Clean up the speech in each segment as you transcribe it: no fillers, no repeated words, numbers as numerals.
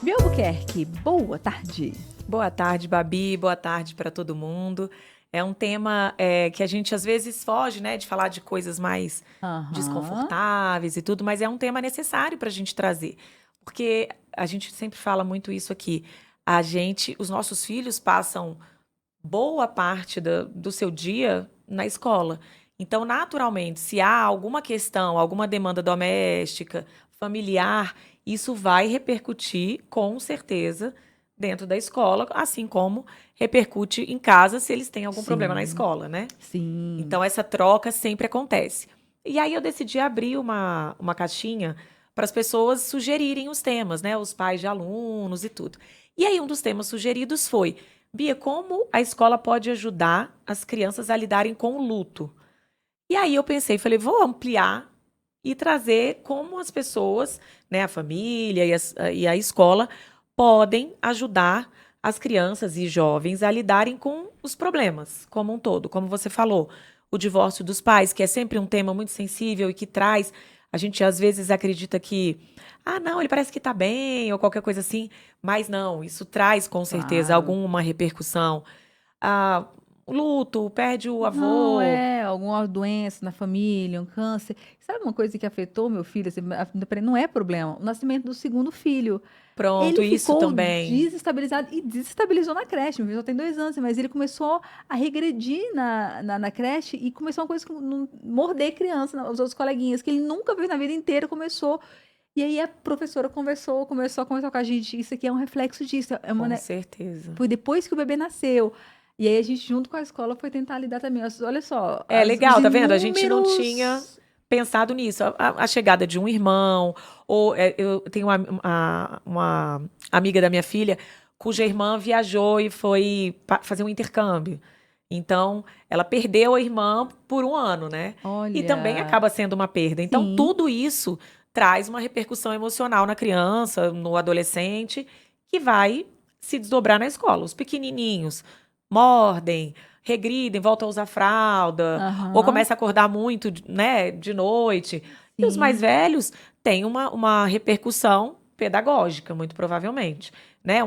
Bia Albuquerque, boa tarde. Boa tarde, Babi. Boa tarde para todo mundo. É um tema que a gente às vezes foge, né, de falar de coisas mais Aham. desconfortáveis e tudo, mas é um tema necessário para a gente trazer, porque a gente sempre fala muito isso aqui. Os nossos filhos passam boa parte do seu dia na escola. Então, naturalmente, se há alguma questão, alguma demanda doméstica, familiar, isso vai repercutir com certeza dentro da escola, assim como repercute em casa se eles têm algum problema na Sim, escola, né? sim. Então, essa troca sempre acontece. E aí eu decidi abrir uma caixinha para as pessoas sugerirem os temas, né? Os pais de alunos e tudo. E aí um dos temas sugeridos foi: Bia, como a escola pode ajudar as crianças a lidarem com o luto? E aí eu pensei, falei, vou ampliar e trazer como as pessoas, né, a família e a escola podem ajudar as crianças e jovens a lidarem com os problemas como um todo. Como você falou, o divórcio dos pais, que é sempre um tema muito sensível e que traz, a gente às vezes acredita que, ah, não, ele parece que tá bem ou qualquer coisa assim, mas não, isso traz com certeza Claro. alguma repercussão. Ah, o luto, perde o Não, avô. alguma doença na família, um câncer. Sabe uma coisa que afetou meu filho? Assim, não é problema. O nascimento do segundo filho. Pronto, Ele isso ficou também. desestabilizado e desestabilizou na creche. Meu filho só tem 2 anos, mas ele começou a regredir na creche e começou uma coisa que morder criança, os outros coleguinhas, que ele nunca viu na vida inteira, começou. E aí a professora começou a conversar com a gente. Isso aqui é um reflexo disso. Com certeza. Foi depois que o bebê nasceu. E aí a gente, junto com a escola, foi tentar lidar também. Olha só, É os legal, tá vendo? A gente não tinha inúmeros. pensado nisso. A chegada de um irmão, ou eu tenho uma amiga da minha filha cuja irmã viajou e foi fazer um intercâmbio. Então, ela perdeu a irmã por um ano, né? E também Olha, acaba sendo uma perda. Então, sim, tudo isso traz uma repercussão emocional na criança, no adolescente, que vai se desdobrar na escola. Os pequenininhos mordem, regridem, voltam a usar fralda, ou aham, começa a acordar muito, né, de noite. E os mais sim, velhos têm uma repercussão pedagógica, muito provavelmente, né?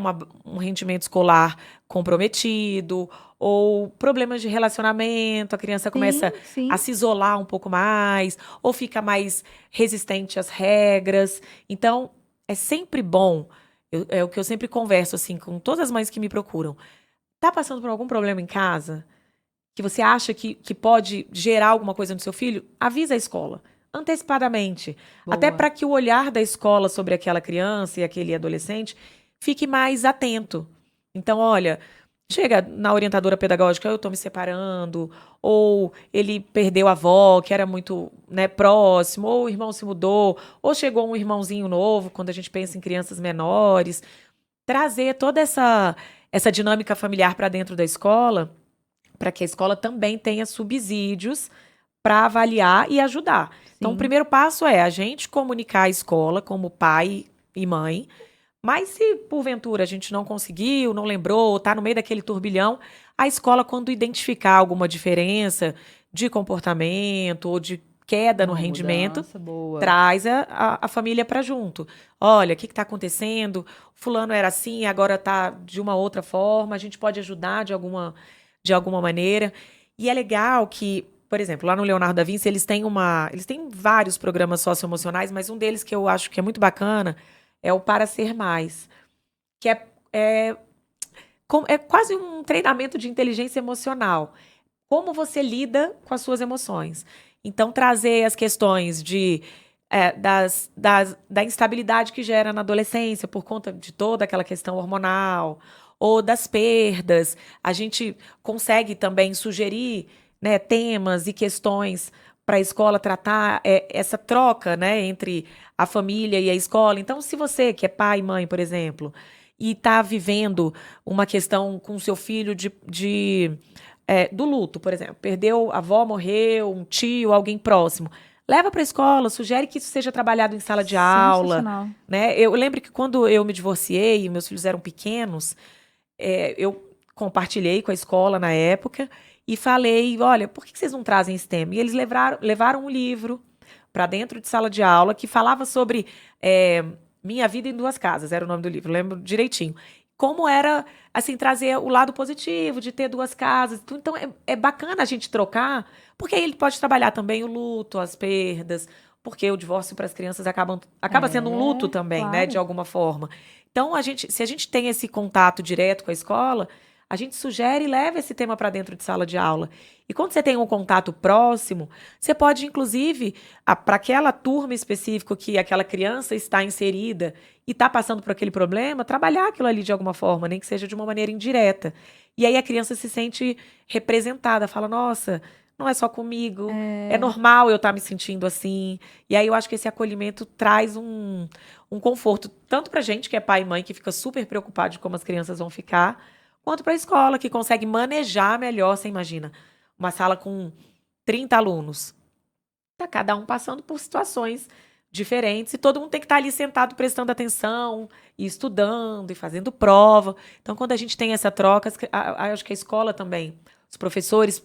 Um rendimento escolar comprometido, ou problemas de relacionamento, a criança começa sim, a sim. se isolar um pouco mais, ou fica mais resistente às regras. Então, é sempre bom, é o que eu sempre converso assim com todas as mães que me procuram. Tá passando por algum problema em casa que você acha que pode gerar alguma coisa no seu filho? Avisa a escola antecipadamente, até Boa. para que o olhar da escola sobre aquela criança e aquele adolescente fique mais atento. Então, olha, chega na orientadora pedagógica, eu estou me separando, ou ele perdeu a avó, que era muito, né, próximo, ou o irmão se mudou, ou chegou um irmãozinho novo, quando a gente pensa em crianças menores. Trazer toda essa dinâmica familiar para dentro da escola, para que a escola também tenha subsídios para avaliar e ajudar. Então, o Sim. primeiro passo é a gente comunicar a escola como pai e mãe, mas se porventura a gente não conseguiu, não lembrou, está no meio daquele turbilhão, a escola, quando identificar alguma diferença de comportamento ou de queda no Uma rendimento, mudança boa. traz a família para junto. Olha, o que está acontecendo? Fulano era assim, agora está de uma outra forma, a gente pode ajudar de alguma maneira. E é legal que, por exemplo, lá no Leonardo da Vinci, eles têm vários programas socioemocionais, mas um deles que eu acho que é muito bacana é o Para Ser Mais, que é quase um treinamento de inteligência emocional. Como você lida com as suas emoções. Então, trazer as questões da instabilidade que gera na adolescência por conta de toda aquela questão hormonal, ou das perdas. A gente consegue também sugerir, né, temas e questões para a escola tratar essa troca, né, entre a família e a escola. Então, se você, que é pai e mãe, por exemplo, e está vivendo uma questão com o seu filho do luto, por exemplo. Perdeu, a avó morreu, um tio, alguém próximo. Leva para a escola, sugere que isso seja trabalhado em sala de aula, Sensacional. né? Eu lembro que quando eu me divorciei e meus filhos eram pequenos, eu compartilhei com a escola na época e falei, olha, por que vocês não trazem esse tema? E eles levaram um livro para dentro de sala de aula que falava sobre Minha Vida em Duas Casas, era o nome do livro, lembro direitinho. Como era, assim, trazer o lado positivo de ter duas casas. Então, é bacana a gente trocar, porque aí ele pode trabalhar também o luto, as perdas, porque o divórcio para as crianças acaba sendo um luto também, né, de claro. alguma forma. Então, se a gente tem esse contato direto com a escola, a gente sugere e leva esse tema para dentro de sala de aula. E quando você tem um contato próximo, você pode, inclusive, para aquela turma específica que aquela criança está inserida e está passando por aquele problema, trabalhar aquilo ali de alguma forma, nem que seja de uma maneira indireta. E aí a criança se sente representada, fala, nossa, não é só comigo, é normal eu estar me sentindo assim. E aí eu acho que esse acolhimento traz um conforto, tanto para gente que é pai e mãe, que fica super preocupado de como as crianças vão ficar, quanto para a escola, que consegue manejar melhor, você imagina. Uma sala com 30 alunos. Tá cada um passando por situações diferentes e todo mundo tem que estar ali sentado prestando atenção e estudando e fazendo prova. Então, quando a gente tem essa troca, acho que a escola também, os professores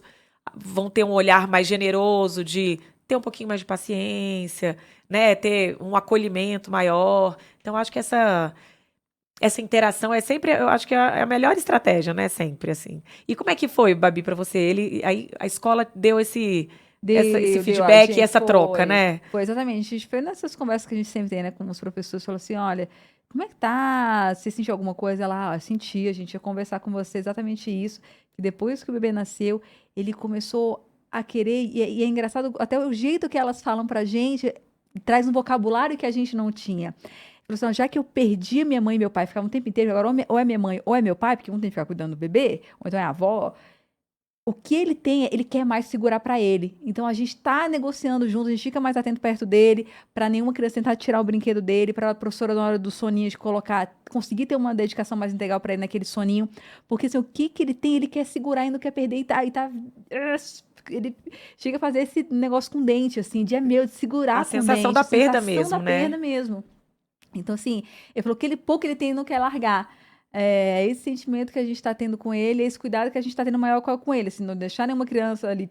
vão ter um olhar mais generoso de ter um pouquinho mais de paciência, né? Ter um acolhimento maior. Então, acho que essa interação é sempre, eu acho que é a melhor estratégia, né? Sempre, assim. E como é que foi, Babi, para você? Aí a escola deu esse A feedback e gente essa troca, né? foi exatamente. A gente foi nessas conversas que a gente sempre tem, né, com os professores, falou assim, olha, como é que tá? Você sentiu alguma coisa? Ela, senti, a gente ia conversar com você exatamente isso, que depois que o bebê nasceu, ele começou a querer, e é engraçado, até o jeito que elas falam pra gente, traz um vocabulário que a gente não tinha. Falou assim, ó, já que eu perdi a minha mãe e meu pai, ficava um tempo inteiro, agora ou é minha mãe ou é meu pai, porque um tem que ficar cuidando do bebê, ou então é a avó, o que ele tem, ele quer mais segurar pra ele. Então a gente tá negociando junto, a gente fica mais atento perto dele, pra nenhuma criança tentar tirar o brinquedo dele, pra professora na hora do soninho de colocar, conseguir ter uma dedicação mais integral pra ele naquele soninho, porque assim, o que que ele tem, ele quer segurar e não quer perder e tá ele chega a fazer esse negócio com dente assim, de de A segurar com o sensação dente, da a perda sensação da mesmo, né? perda mesmo. Então, assim, ele falou que ele pouco ele tem e não quer largar. Esse sentimento que a gente está tendo com ele, esse cuidado que a gente está tendo maior com ele, assim, não deixar nenhuma criança ali.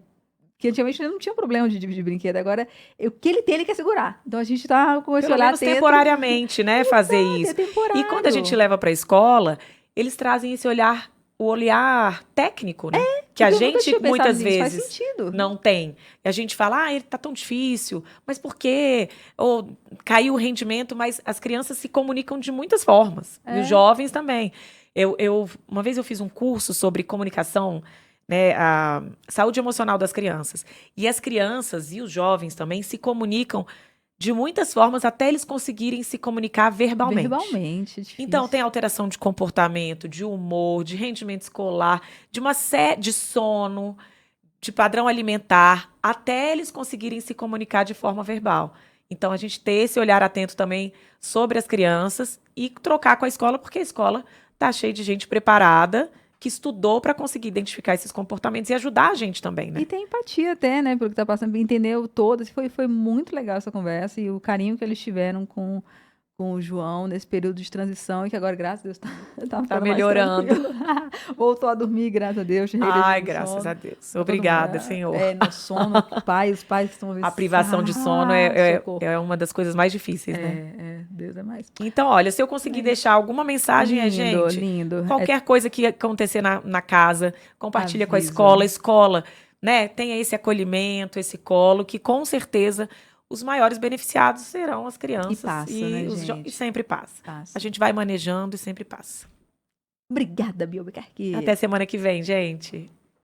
Que antigamente ele não tinha problema de dividir brinquedo, agora o que ele tem, ele quer segurar. Então a gente tá com esse Pelo olhar menos atento. temporariamente, né? Fazer É isso. E quando a gente temporário. leva para a escola, eles trazem esse olhar, o olhar técnico, né? Que a Porque eu nunca gente tinha pensado muitas nisso, faz vezes sentido. não tem. E a gente fala, ele tá tão difícil, mas por quê? Ou caiu o rendimento, mas as crianças se comunicam de muitas formas. E os É. jovens também. Uma vez eu fiz um curso sobre comunicação, né, a saúde emocional das crianças. E as crianças e os jovens também se comunicam de muitas formas até eles conseguirem se comunicar verbalmente. Verbalmente, é Então, tem difícil. alteração de comportamento, de humor, de rendimento escolar, de uma série de sono, de padrão alimentar, até eles conseguirem se comunicar de forma verbal. Então, a gente ter esse olhar atento também sobre as crianças e trocar com a escola, porque a escola está cheia de gente preparada que estudou para conseguir identificar esses comportamentos e ajudar a gente também, E né? tem empatia até, né, pelo que tá passando, entendeu todo. Foi muito legal essa conversa e o carinho que eles tiveram com o João nesse período de transição e que agora, graças a Deus, tá Tá ficando mais melhorando. tranquilo. Voltou a dormir, graças a Deus, Ai, regrediu no graças sono. a Deus. Tá todo mundo, Obrigada, Senhor. no sono, os pais que estão ouvindo, A privação de sono socorro. é uma das coisas mais difíceis, né? Deus é mais. Então, olha, se eu conseguir É isso. deixar alguma mensagem a Lindo, gente, lindo. qualquer coisa que acontecer na casa, compartilha com Avisa. a escola, né, tenha esse acolhimento, esse colo, que com certeza os maiores beneficiados serão as E crianças passa, né, e gente? sempre passa. A Passa. gente vai manejando e sempre passa. Obrigada, Bia Até Albuquerque. semana que vem, gente.